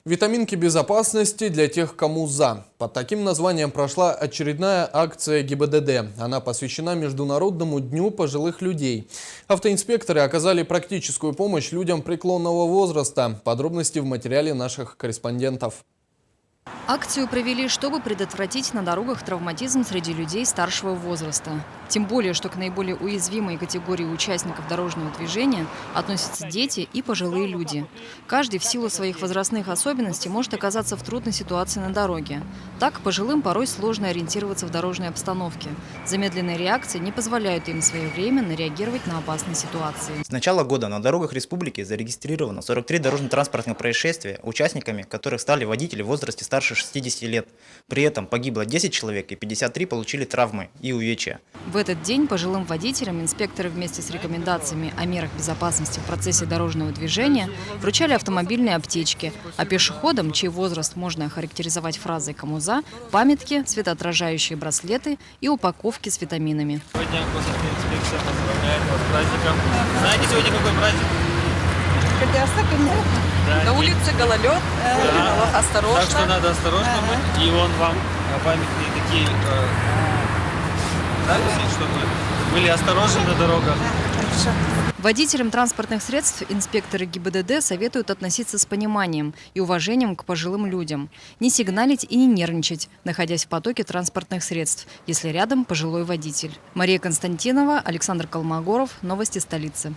Витаминки безопасности для тех, кому за. Под таким названием прошла очередная акция ГИБДД. Она посвящена Международному дню пожилых людей. Автоинспекторы оказали практическую помощь людям преклонного возраста. Подробности в материале наших корреспондентов. Акцию провели, чтобы предотвратить на дорогах травматизм среди людей старшего возраста. Тем более, что к наиболее уязвимой категории участников дорожного движения относятся дети и пожилые люди. Каждый в силу своих возрастных особенностей может оказаться в трудной ситуации на дороге. Так, пожилым порой сложно ориентироваться в дорожной обстановке. Замедленные реакции не позволяют им своевременно реагировать на опасные ситуации. С начала года на дорогах республики зарегистрировано 43 дорожно-транспортных происшествия, участниками которых стали водители в возрасте старше 60 лет. При этом погибло 10 человек и 53 получили травмы и увечья. В этот день пожилым водителям инспекторы вместе с рекомендациями о мерах безопасности в процессе дорожного движения вручали автомобильные аптечки, а пешеходам, чей возраст можно охарактеризовать фразой «кому за», памятки, светоотражающие браслеты и упаковки с витаминами. Сегодня госавтоинспекция поздравляет вас с праздником. Знаете, сегодня какой праздник? Да, На улице гололед, осторожно. Так что надо осторожно быть. И он вам памятные такие надписи, чтобы были осторожны на дорогах. Водителям транспортных средств инспекторы ГИБДД советуют относиться с пониманием и уважением к пожилым людям. Не сигналить и не нервничать, находясь в потоке транспортных средств, если рядом пожилой водитель. Мария Константинова, Александр Колмогоров. Новости столицы.